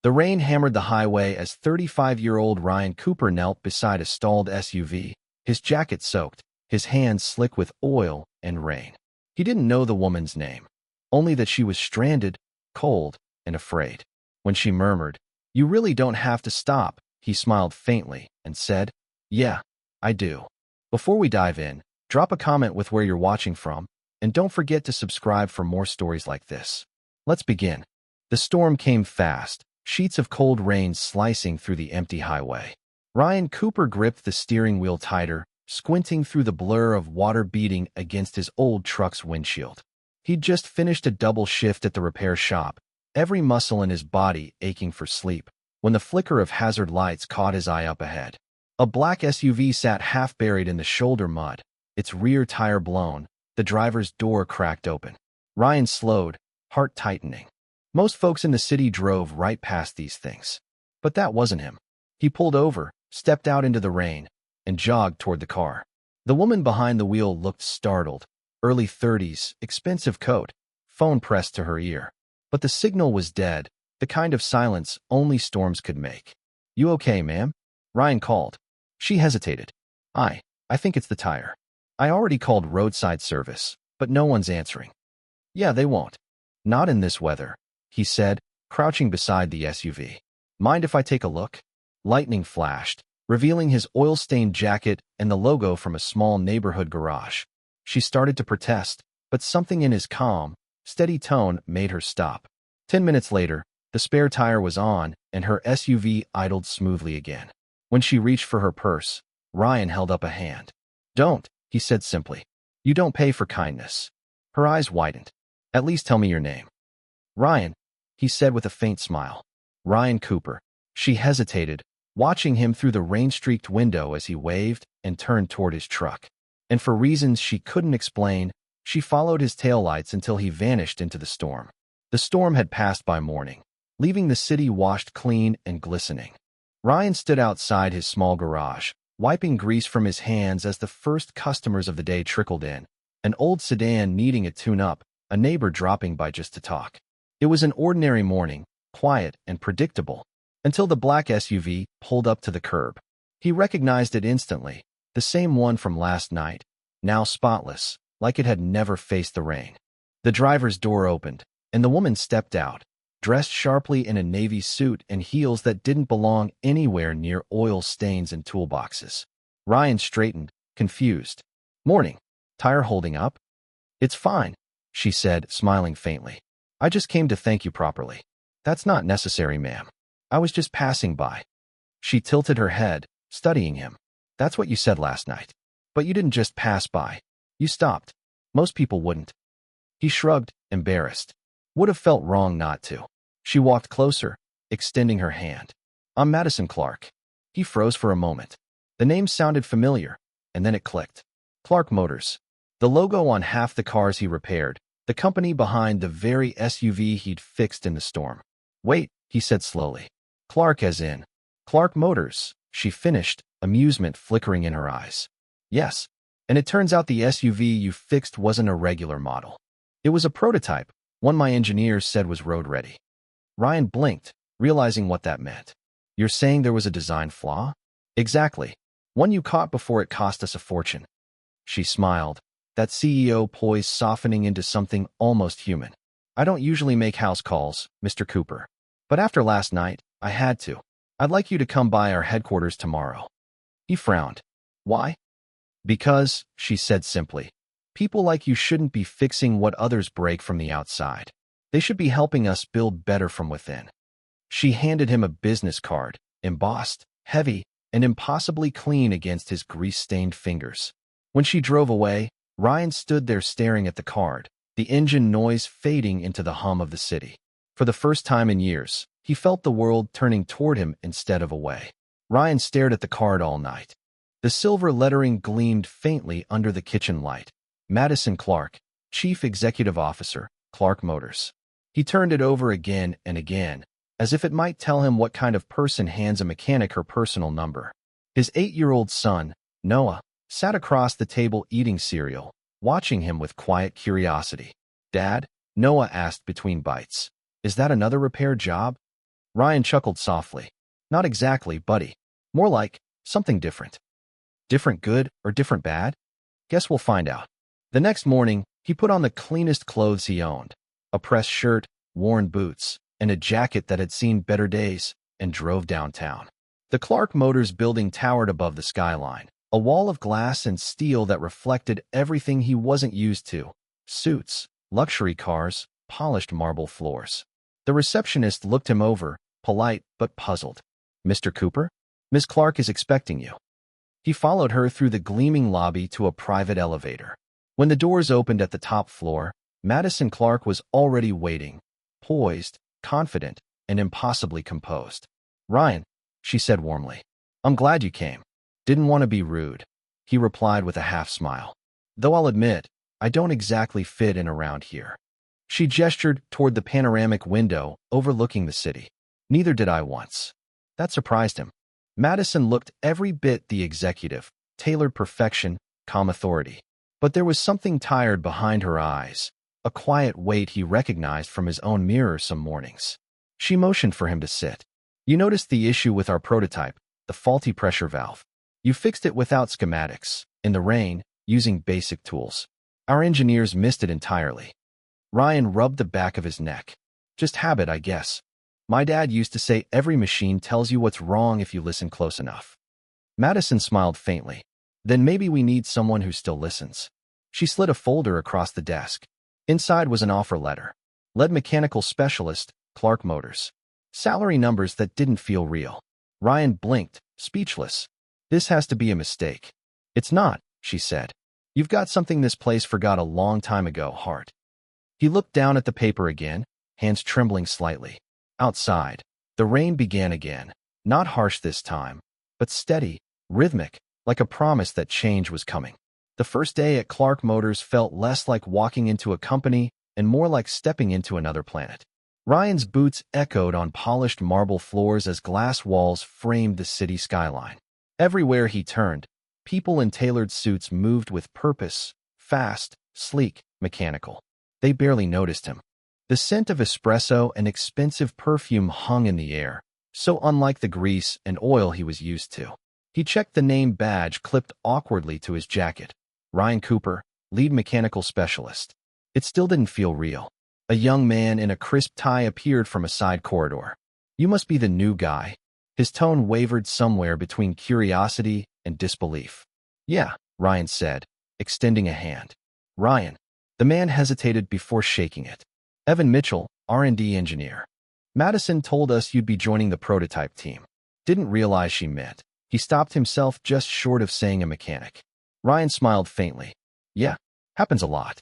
The rain hammered the highway as 35-year-old Ryan Cooper knelt beside a stalled SUV, his jacket soaked, his hands slick with oil and rain. He didn't know the woman's name, only that she was stranded, cold, and afraid. When she murmured, "You really don't have to stop," he smiled faintly and said, "Yeah, I do." Before we dive in, drop a comment with where you're watching from, and don't forget to subscribe for more stories like this. Let's begin. The storm came fast, sheets of cold rain slicing through the empty highway. Ryan Cooper gripped the steering wheel tighter, squinting through the blur of water beating against his old truck's windshield. He'd just finished a double shift at the repair shop, every muscle in his body aching for sleep, when the flicker of hazard lights caught his eye up ahead. A black SUV sat half buried in the shoulder mud, its rear tire blown, the driver's door cracked open. Ryan slowed, heart tightening. Most folks in the city drove right past these things. But that wasn't him. He pulled over, stepped out into the rain, and jogged toward the car. The woman behind the wheel looked startled, early 30s, expensive coat, phone pressed to her ear. But the signal was dead, the kind of silence only storms could make. "You okay, ma'am?" Ryan called. She hesitated. I think it's the tire. I already called roadside service, but no one's answering." "Yeah, they won't. Not in this weather," he said, crouching beside the SUV. "Mind if I take a look?" Lightning flashed, revealing his oil-stained jacket and the logo from a small neighborhood garage. She started to protest, but something in his calm, steady tone made her stop. 10 minutes later, the spare tire was on, and her SUV idled smoothly again. When she reached for her purse, Ryan held up a hand. "Don't," he said simply. "You don't pay for kindness." Her eyes widened. "At least tell me your name." "Ryan," he said with a faint smile. "Ryan Cooper." She hesitated, watching him through the rain-streaked window as he waved and turned toward his truck. And for reasons she couldn't explain, she followed his taillights until he vanished into the storm. The storm had passed by morning, leaving the city washed clean and glistening. Ryan stood outside his small garage, wiping grease from his hands as the first customers of the day trickled in, an old sedan needing a tune-up, a neighbor dropping by just to talk. It was an ordinary morning, quiet and predictable, until the black SUV pulled up to the curb. He recognized it instantly, the same one from last night, now spotless, like it had never faced the rain. The driver's door opened, and the woman stepped out, dressed sharply in a navy suit and heels that didn't belong anywhere near oil stains and toolboxes. Ryan straightened, confused. "Morning. Tire holding up?" "It's fine," she said, smiling faintly. "I just came to thank you properly." "That's not necessary, ma'am. I was just passing by." She tilted her head, studying him. "That's what you said last night. But you didn't just pass by. You stopped. Most people wouldn't." He shrugged, embarrassed. Would have felt wrong not to. She walked closer, extending her hand. "I'm Madison Clark." He froze for a moment. The name sounded familiar, and then it clicked. Clark Motors. The logo on half the cars he repaired, the company behind the very SUV he'd fixed in the storm. "Wait," he said slowly. "Clark as in Clark Motors," she finished, amusement flickering in her eyes. "Yes. And it turns out the SUV you fixed wasn't a regular model. It was a prototype, one my engineers said was road-ready." Ryan blinked, realizing what that meant. "You're saying there was a design flaw?" "Exactly. One you caught before it cost us a fortune." She smiled, that CEO poise softening into something almost human. "I don't usually make house calls, Mr. Cooper. But after last night, I had to. I'd like you to come by our headquarters tomorrow." He frowned. "Why?" "Because," she said simply, "people like you shouldn't be fixing what others break from the outside. They should be helping us build better from within." She handed him a business card, embossed, heavy, and impossibly clean against his grease-stained fingers. When she drove away, Ryan stood there staring at the card, the engine noise fading into the hum of the city. For the first time in years, he felt the world turning toward him instead of away. Ryan stared at the card all night. The silver lettering gleamed faintly under the kitchen light. Madison Clark, Chief Executive Officer, Clark Motors. He turned it over again and again, as if it might tell him what kind of person hands a mechanic her personal number. His 8-year-old son, Noah, sat across the table eating cereal, watching him with quiet curiosity. "Dad," Noah asked between bites, "is that another repair job?" Ryan chuckled softly. Not exactly, buddy. More like something different. Different good or different bad? Guess we'll find out. The next morning, he put on the cleanest clothes he owned, a pressed shirt, worn boots, and a jacket that had seen better days, and drove downtown. The Clark Motors building towered above the skyline, a wall of glass and steel that reflected everything he wasn't used to: suits, luxury cars, polished marble floors. The receptionist looked him over, polite but puzzled. "Mr. Cooper? Miss Clark is expecting you." He followed her through the gleaming lobby to a private elevator. When the doors opened at the top floor, Madison Clark was already waiting, poised, confident, and impossibly composed. "Ryan," she said warmly, "I'm glad you came." "Didn't want to be rude," he replied with a half-smile. "Though I'll admit, I don't exactly fit in around here." She gestured toward the panoramic window overlooking the city. "Neither did I once." That surprised him. Madison looked every bit the executive, tailored perfection, calm authority. But there was something tired behind her eyes, a quiet weight he recognized from his own mirror some mornings. She motioned for him to sit. "You noticed the issue with our prototype, the faulty pressure valve. You fixed it without schematics, in the rain, using basic tools. Our engineers missed it entirely." Ryan rubbed the back of his neck. "Just habit, I guess. My dad used to say every machine tells you what's wrong if you listen close enough." Madison smiled faintly. "Then maybe we need someone who still listens." She slid a folder across the desk. Inside was an offer letter. Lead mechanical specialist, Clark Motors. Salary numbers that didn't feel real. Ryan blinked, speechless. "This has to be a mistake." "It's not," she said. "You've got something this place forgot a long time ago, Hart." He looked down at the paper again, hands trembling slightly. Outside, the rain began again, not harsh this time, but steady, rhythmic, like a promise that change was coming. The first day at Clark Motors felt less like walking into a company and more like stepping into another planet. Ryan's boots echoed on polished marble floors as glass walls framed the city skyline. Everywhere he turned, people in tailored suits moved with purpose, fast, sleek, mechanical. They barely noticed him. The scent of espresso and expensive perfume hung in the air, so unlike the grease and oil he was used to. He checked the name badge clipped awkwardly to his jacket. Ryan Cooper, lead mechanical specialist. It still didn't feel real. A young man in a crisp tie appeared from a side corridor. "You must be the new guy." His tone wavered somewhere between curiosity and disbelief. "Yeah," Ryan said, extending a hand. "Ryan." The man hesitated before shaking it. "Evan Mitchell, R&D engineer. Madison told us you'd be joining the prototype team." Didn't realize she meant. He stopped himself just short of saying a mechanic. Ryan smiled faintly. "Yeah, happens a lot."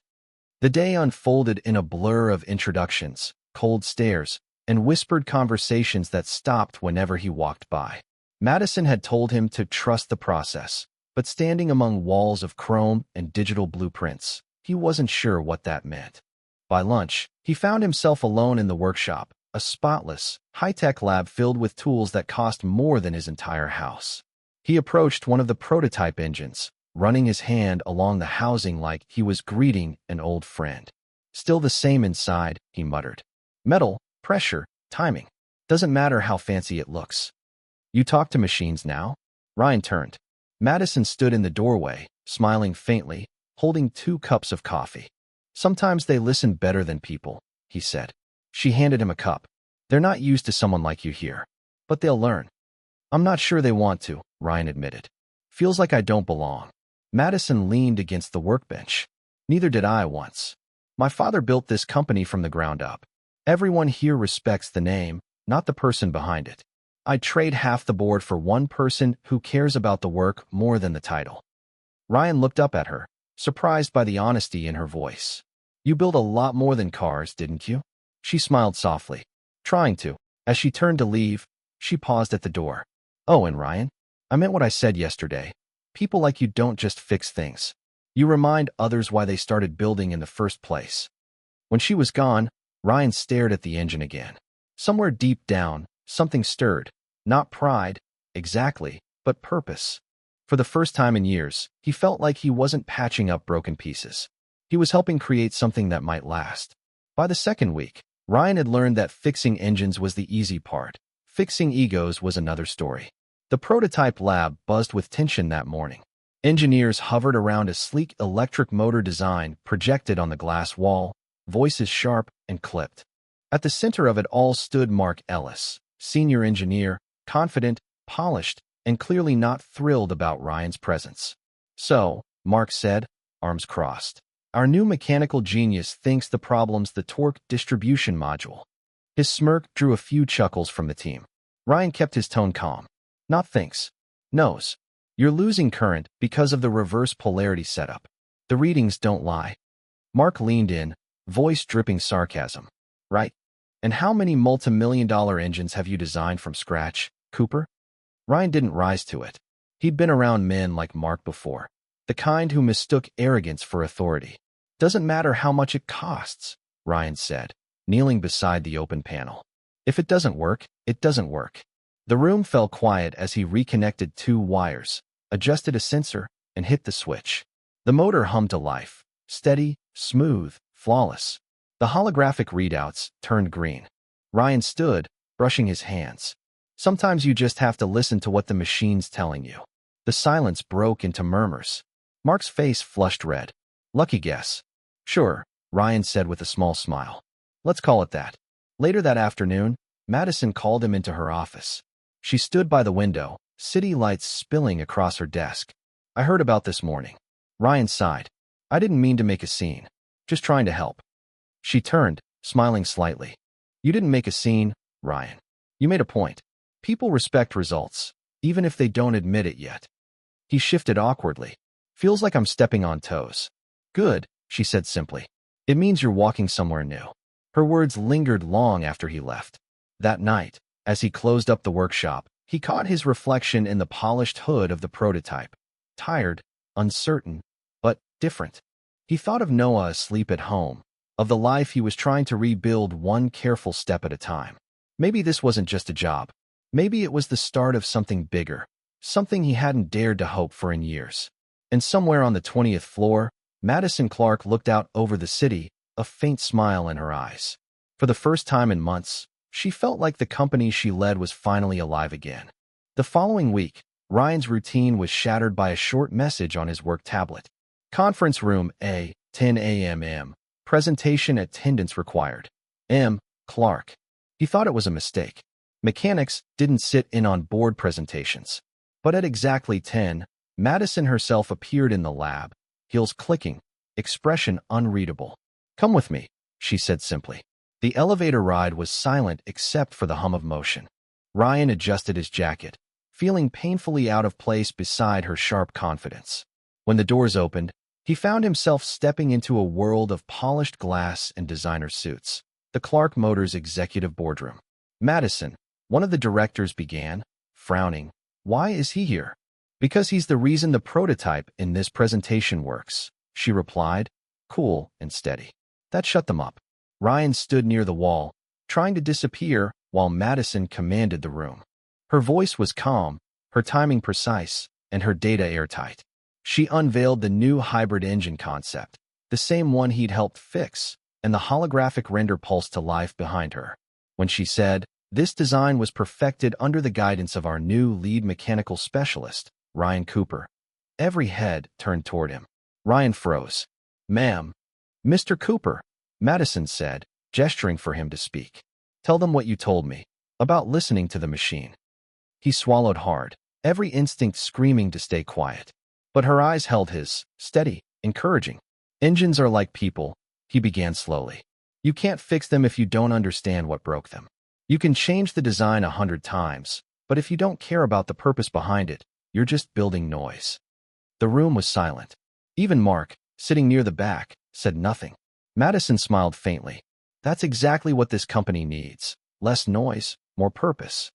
The day unfolded in a blur of introductions, cold stares, and whispered conversations that stopped whenever he walked by. Madison had told him to trust the process, but standing among walls of chrome and digital blueprints, he wasn't sure what that meant. By lunch, he found himself alone in the workshop, a spotless, high-tech lab filled with tools that cost more than his entire house. He approached one of the prototype engines, running his hand along the housing like he was greeting an old friend. "Still the same inside," he muttered. "Metal, pressure, timing. Doesn't matter how fancy it looks." "You talk to machines now?" Ryan turned. Madison stood in the doorway, smiling faintly, holding 2 cups of coffee. "Sometimes they listen better than people," he said. She handed him a cup. "They're not used to someone like you here. But they'll learn." "I'm not sure they want to," Ryan admitted. "Feels like I don't belong." Madison leaned against the workbench. "Neither did I once. My father built this company from the ground up. Everyone here respects the name, not the person behind it. I'd trade half the board for one person who cares about the work more than the title." Ryan looked up at her, surprised by the honesty in her voice. "You build a lot more than cars, didn't you?" She smiled softly. "Trying to." As she turned to leave, she paused at the door. "Oh, and Ryan, I meant what I said yesterday. People like you don't just fix things. You remind others why they started building in the first place." When she was gone, Ryan stared at the engine again. Somewhere deep down, something stirred. Not pride, exactly, but purpose. For the first time in years, he felt like he wasn't patching up broken pieces. He was helping create something that might last. By the second week, Ryan had learned that fixing engines was the easy part. Fixing egos was another story. The prototype lab buzzed with tension that morning. Engineers hovered around a sleek electric motor design projected on the glass wall, voices sharp and clipped. At the center of it all stood Mark Ellis, senior engineer, confident, polished, and clearly not thrilled about Ryan's presence. "So," Mark said, arms crossed, "our new mechanical genius thinks the problem's the torque distribution module." His smirk drew a few chuckles from the team. Ryan kept his tone calm. "Not thinks. Knows. You're losing current because of the reverse polarity setup. The readings don't lie." Mark leaned in, voice dripping sarcasm. "Right. And how many multi-million-dollar engines have you designed from scratch, Cooper?" Ryan didn't rise to it. He'd been around men like Mark before, the kind who mistook arrogance for authority. "Doesn't matter how much it costs," Ryan said, kneeling beside the open panel. "If it doesn't work, it doesn't work." The room fell quiet as he reconnected two wires, adjusted a sensor, and hit the switch. The motor hummed to life, steady, smooth, flawless. The holographic readouts turned green. Ryan stood, brushing his hands. Sometimes you just have to listen to what the machine's telling you. The silence broke into murmurs. Mark's face flushed red. "Lucky guess." "Sure," Ryan said with a small smile. "Let's call it that." Later that afternoon, Madison called him into her office. She stood by the window, city lights spilling across her desk. "I heard about this morning." Ryan sighed. "I didn't mean to make a scene. Just trying to help." She turned, smiling slightly. "You didn't make a scene, Ryan. You made a point. People respect results, even if they don't admit it yet." He shifted awkwardly. "Feels like I'm stepping on toes." "Good," she said simply. "It means you're walking somewhere new." Her words lingered long after he left. That night, as he closed up the workshop, he caught his reflection in the polished hood of the prototype. Tired, uncertain, but different. He thought of Noah asleep at home, of the life he was trying to rebuild one careful step at a time. Maybe this wasn't just a job. Maybe it was the start of something bigger, something he hadn't dared to hope for in years. And somewhere on the 20th floor, Madison Clark looked out over the city, a faint smile in her eyes. For the first time in months, she felt like the company she led was finally alive again. The following week, Ryan's routine was shattered by a short message on his work tablet. "Conference room A, 10 a.m. Presentation attendance required. M. Clark." He thought it was a mistake. Mechanics didn't sit in on board presentations. But at exactly 10, Madison herself appeared in the lab, heels clicking, expression unreadable. "Come with me," she said simply. The elevator ride was silent except for the hum of motion. Ryan adjusted his jacket, feeling painfully out of place beside her sharp confidence. When the doors opened, he found himself stepping into a world of polished glass and designer suits. The Clark Motors executive boardroom. "Madison," one of the directors began, frowning. "Why is he here?" "Because he's the reason the prototype in this presentation works," she replied, cool and steady. That shut them up. Ryan stood near the wall, trying to disappear while Madison commanded the room. Her voice was calm, her timing precise, and her data airtight. She unveiled the new hybrid engine concept, the same one he'd helped fix, and the holographic render pulsed to life behind her. When she said, "This design was perfected under the guidance of our new lead mechanical specialist, Ryan Cooper," every head turned toward him. Ryan froze. "Ma'am." "Mr. Cooper," Madison said, gesturing for him to speak. "Tell them what you told me, about listening to the machine." He swallowed hard, every instinct screaming to stay quiet. But her eyes held his, steady, encouraging. "Engines are like people," he began slowly. "You can't fix them if you don't understand what broke them. You can change the design 100 times, but if you don't care about the purpose behind it, you're just building noise." The room was silent. Even Mark, sitting near the back, said nothing. Madison smiled faintly. "That's exactly what this company needs. Less noise, more purpose."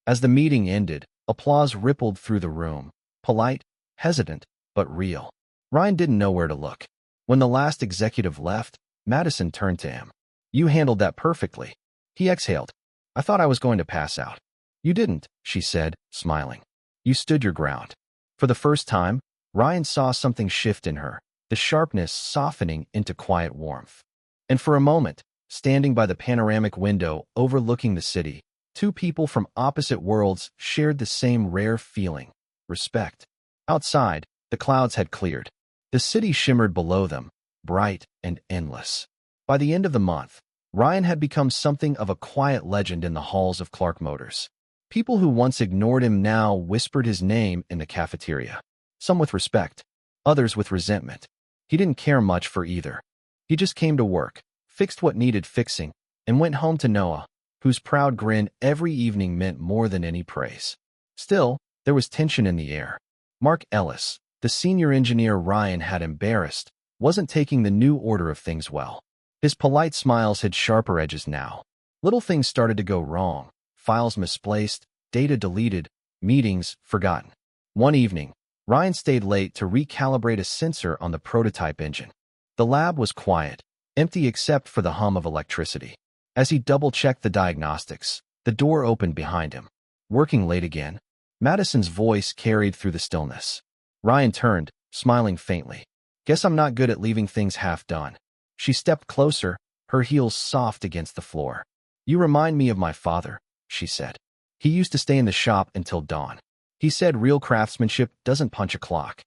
As the meeting ended, applause rippled through the room, polite, hesitant, but real. Ryan didn't know where to look. When the last executive left, Madison turned to him. "You handled that perfectly." He exhaled. "I thought I was going to pass out." "You didn't," she said, smiling. "You stood your ground." For the first time, Ryan saw something shift in her, the sharpness softening into quiet warmth. And for a moment, Standing by the panoramic window overlooking the city, two people from opposite worlds shared the same rare feeling: respect. Outside, the clouds had cleared. The city shimmered below them, bright and endless. By the end of the month, Ryan had become something of a quiet legend in the halls of Clark Motors. People who once ignored him now whispered his name in the cafeteria, some with respect, others with resentment. He didn't care much for either. He just came to work, fixed what needed fixing, and went home to Noah, whose proud grin every evening meant more than any praise. Still, there was tension in the air. Mark Ellis, the senior engineer Ryan had embarrassed, wasn't taking the new order of things well. His polite smiles had sharper edges now. Little things started to go wrong: files misplaced, data deleted, meetings forgotten. One evening, Ryan stayed late to recalibrate a sensor on the prototype engine. The lab was quiet, empty except for the hum of electricity. As he double-checked the diagnostics, the door opened behind him. "Working late again?" Madison's voice carried through the stillness. Ryan turned, smiling faintly. "Guess I'm not good at leaving things half done." She stepped closer, her heels soft against the floor. "You remind me of my father," she said. "He used to stay in the shop until dawn. He said real craftsmanship doesn't punch a clock."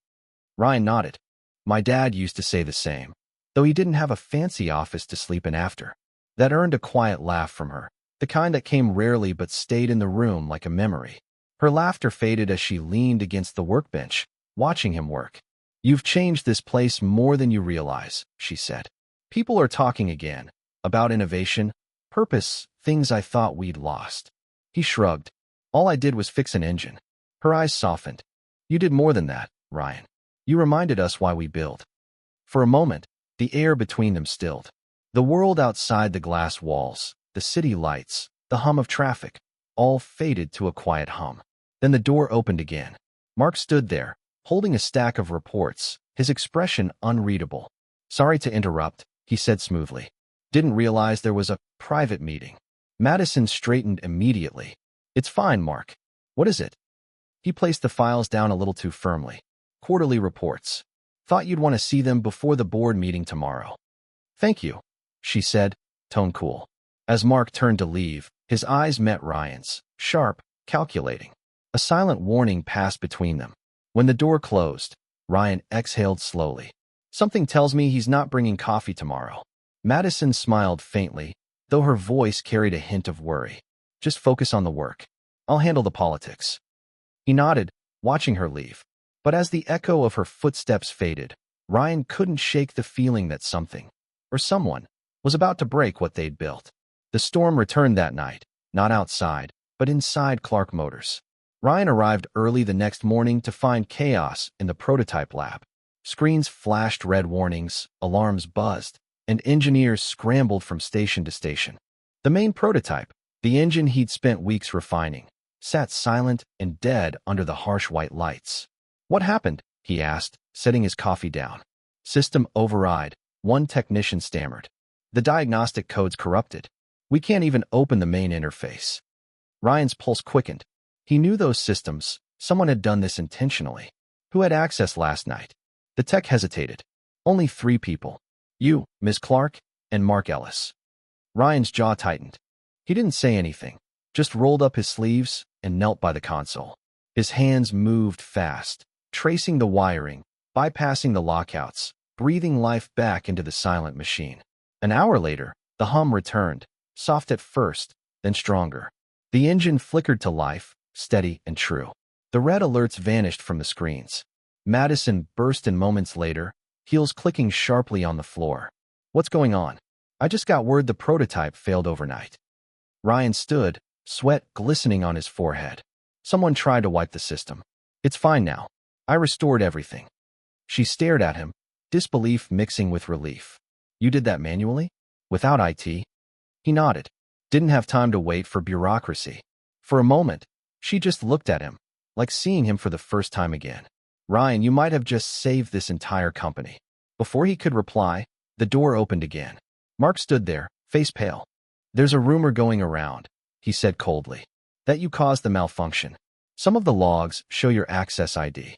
Ryan nodded. "My dad used to say the same, though he didn't have a fancy office to sleep in after." That earned a quiet laugh from her, the kind that came rarely but stayed in the room like a memory. Her laughter faded as she leaned against the workbench, watching him work. "You've changed this place more than you realize," she said. "People are talking again, about innovation, purpose, things I thought we'd lost." He shrugged. "All I did was fix an engine." Her eyes softened. "You did more than that, Ryan. You reminded us why we build." For a moment, the air between them stilled. The world outside the glass walls, the city lights, the hum of traffic, all faded to a quiet hum. Then the door opened again. Mark stood there, holding a stack of reports, his expression unreadable. "Sorry to interrupt," he said smoothly. "Didn't realize there was a private meeting." Madison straightened immediately. "It's fine, Mark. What is it?" He placed the files down a little too firmly. "Quarterly reports. Thought you'd want to see them before the board meeting tomorrow." "Thank you," she said, tone cool. As Mark turned to leave, his eyes met Ryan's, sharp, calculating. A silent warning passed between them. When the door closed, Ryan exhaled slowly. "Something tells me he's not bringing coffee tomorrow." Madison smiled faintly, though her voice carried a hint of worry. "Just focus on the work. I'll handle the politics." He nodded, watching her leave. But as the echo of her footsteps faded, Ryan couldn't shake the feeling that something, or someone, was about to break what they'd built. The storm returned that night, not outside, but inside Clark Motors. Ryan arrived early the next morning to find chaos in the prototype lab. Screens flashed red warnings, alarms buzzed, and engineers scrambled from station to station. The main prototype, the engine he'd spent weeks refining, sat silent and dead under the harsh white lights. "What happened?" he asked, setting his coffee down. "System override," one technician stammered. "The diagnostic code's corrupted. We can't even open the main interface." Ryan's pulse quickened. He knew those systems. Someone had done this intentionally. Who had access last night? The tech hesitated. "Only 3 people. You, Ms. Clark, and Mark Ellis." Ryan's jaw tightened. He didn't say anything, just rolled up his sleeves and knelt by the console. His hands moved fast, tracing the wiring, bypassing the lockouts, breathing life back into the silent machine. An hour later, the hum returned, soft at first, then stronger. The engine flickered to life, steady and true. The red alerts vanished from the screens. Madison burst in moments later, heels clicking sharply on the floor. "What's going on? I just got word the prototype failed overnight." Ryan stood, sweat glistening on his forehead. "Someone tried to wipe the system. It's fine now. I restored everything." She stared at him, disbelief mixing with relief. "You did that manually? Without IT?" He nodded. Didn't have time to wait for bureaucracy. For a moment, she just looked at him, like seeing him for the first time again. "Ryan, you might have just saved this entire company." Before he could reply, the door opened again. Mark stood there, face pale. "There's a rumor going around," he said coldly, "that you caused the malfunction. Some of the logs show your access ID."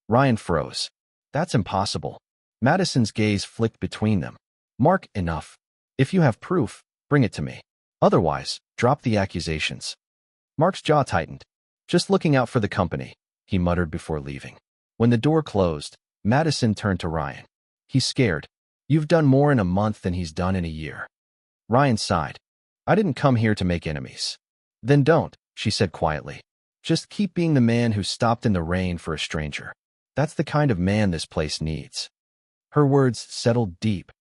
Ryan froze. "That's impossible." Madison's gaze flicked between them. "Mark, enough. If you have proof, Bring it to me. Otherwise, drop the accusations. Mark's jaw tightened. Just looking out for the company, he muttered before leaving. When the door closed, Madison turned to Ryan. He's scared. You've done more in a month than he's done in a year. Ryan sighed. I didn't come here to make enemies. Then don't, she said quietly. Just keep being the man who stopped in the rain for a stranger. That's the kind of man this place needs. Her words settled deep,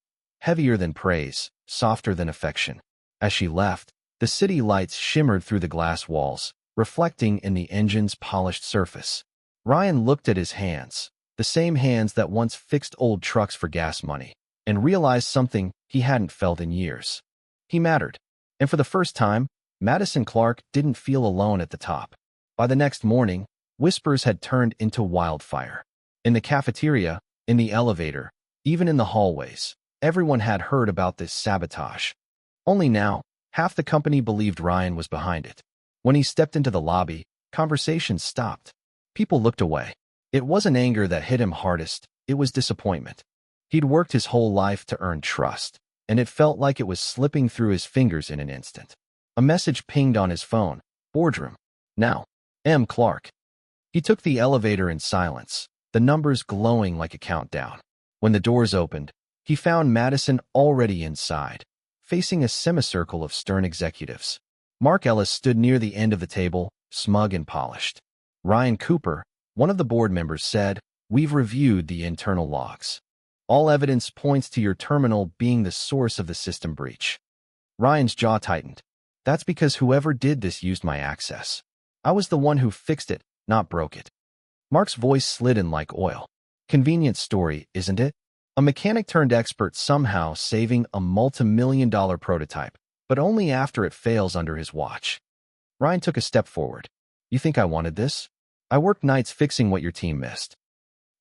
heavier than praise, softer than affection. As she left, the city lights shimmered through the glass walls, reflecting in the engine's polished surface. Ryan looked at his hands, the same hands that once fixed old trucks for gas money, and realized something he hadn't felt in years. He mattered. And for the first time, Madison Clark didn't feel alone at the top. By the next morning, whispers had turned into wildfire. In the cafeteria, in the elevator, even in the hallways, everyone had heard about this sabotage. Only now, half the company believed Ryan was behind it. When he stepped into the lobby, conversations stopped. People looked away. It wasn't anger that hit him hardest, it was disappointment. He'd worked his whole life to earn trust, and it felt like it was slipping through his fingers in an instant. A message pinged on his phone. Boardroom. Now. M. Clark. He took the elevator in silence, the numbers glowing like a countdown. When the doors opened, he found Madison already inside, facing a semicircle of stern executives. Mark Ellis stood near the end of the table, smug and polished. Ryan Cooper, one of the board members, said, "We've reviewed the internal logs. All evidence points to your terminal being the source of the system breach." Ryan's jaw tightened. "That's because whoever did this used my access. I was the one who fixed it, not broke it." Mark's voice slid in like oil. "Convenient story, isn't it? A mechanic turned expert somehow saving a multi-million-dollar prototype, but only after it fails under his watch." Ryan took a step forward. "You think I wanted this? I worked nights fixing what your team missed."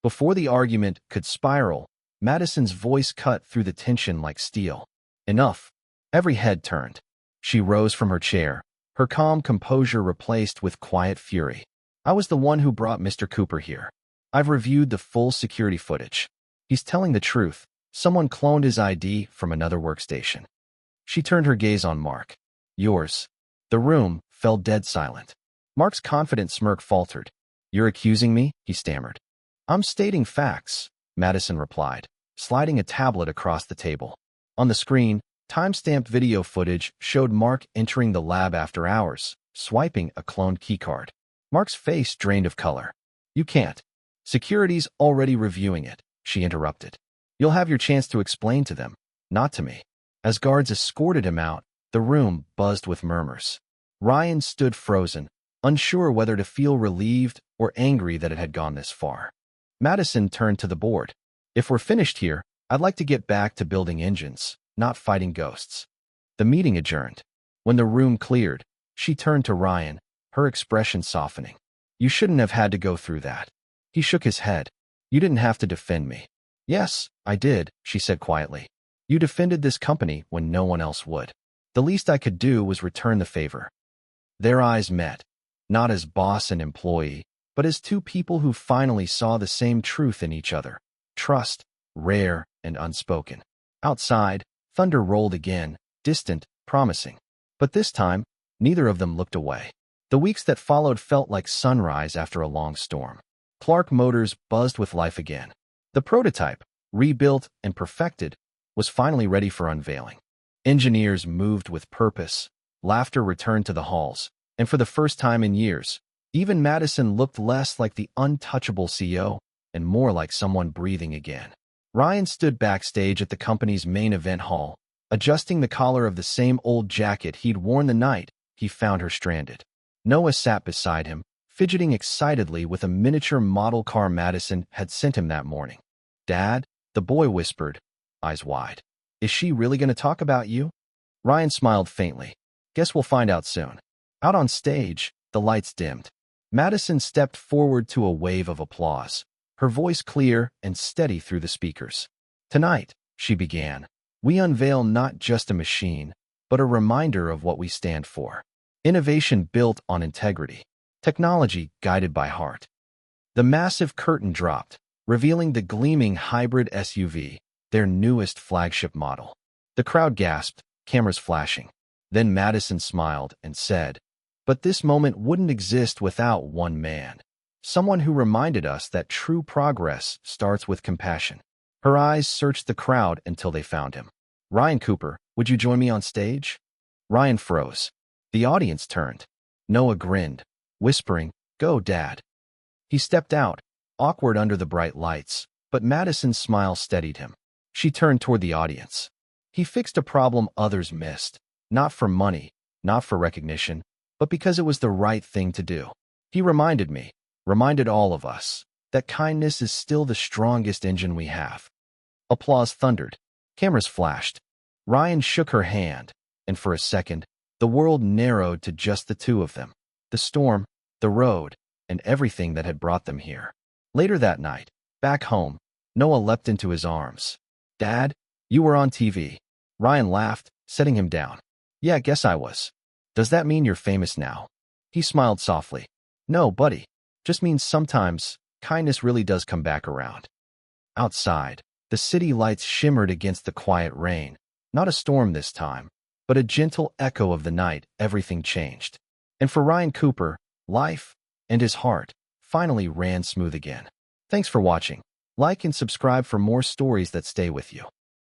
Before the argument could spiral, Madison's voice cut through the tension like steel. "Enough." Every head turned. She rose from her chair, her calm composure replaced with quiet fury. "I was the one who brought Mr. Cooper here. I've reviewed the full security footage. He's telling the truth. Someone cloned his ID from another workstation." She turned her gaze on Mark. "Yours." The room fell dead silent. Mark's confident smirk faltered. "You're accusing me?" he stammered. "I'm stating facts," Madison replied, sliding a tablet across the table. On the screen, time-stamped video footage showed Mark entering the lab after hours, swiping a cloned keycard. Mark's face drained of color. "You can't. Security's already reviewing it," she interrupted. "You'll have your chance to explain to them, not to me." As guards escorted him out, the room buzzed with murmurs. Ryan stood frozen, unsure whether to feel relieved or angry that it had gone this far. Madison turned to the board. "If we're finished here, I'd like to get back to building engines, not fighting ghosts." The meeting adjourned. When the room cleared, she turned to Ryan, her expression softening. "You shouldn't have had to go through that." He shook his head. "You didn't have to defend me." "Yes, I did," she said quietly. "You defended this company when no one else would. The least I could do was return the favor." Their eyes met, not as boss and employee, but as two people who finally saw the same truth in each other. Trust, rare and unspoken. Outside, thunder rolled again, distant, promising. But this time, neither of them looked away. The weeks that followed felt like sunrise after a long storm. Clark Motors buzzed with life again. The prototype, rebuilt and perfected, was finally ready for unveiling. Engineers moved with purpose, laughter returned to the halls, and for the first time in years, even Madison looked less like the untouchable CEO and more like someone breathing again. Ryan stood backstage at the company's main event hall, adjusting the collar of the same old jacket he'd worn the night he found her stranded. Noah sat beside him, fidgeting excitedly with a miniature model car Madison had sent him that morning. "Dad," the boy whispered, eyes wide. "Is she really going to talk about you?" Ryan smiled faintly. "Guess we'll find out soon." Out on stage, the lights dimmed. Madison stepped forward to a wave of applause, her voice clear and steady through the speakers. "Tonight," she began, "we unveil not just a machine, but a reminder of what we stand for. Innovation built on integrity. Technology guided by heart." The massive curtain dropped, revealing the gleaming hybrid SUV, their newest flagship model. The crowd gasped, cameras flashing. Then Madison smiled and said, "But this moment wouldn't exist without one man. Someone who reminded us that true progress starts with compassion." Her eyes searched the crowd until they found him. "Ryan Cooper, would you join me on stage?" Ryan froze. The audience turned. Noah grinned, whispering, "Go, Dad." He stepped out, awkward under the bright lights, but Madison's smile steadied him. She turned toward the audience. He fixed a problem others missed, not for money, not for recognition, but because it was the right thing to do. He reminded all of us, that kindness is still the strongest engine we have. Applause thundered. Cameras flashed. Ryan shook her hand, and for a second, the world narrowed to just the two of them. The storm, the road, and everything that had brought them here. Later that night, back home, Noah leapt into his arms. "Dad, you were on TV." Ryan laughed, setting him down. "Yeah, guess I was. Does that mean you're famous now?" He smiled softly. "No, buddy. Just means sometimes kindness really does come back around." Outside, the city lights shimmered against the quiet rain. Not a storm this time, but a gentle echo of the night. Everything changed. And for Ryan Cooper, life and his heart finally ran smooth again. Thanks for watching. Like and subscribe for more stories that stay with you.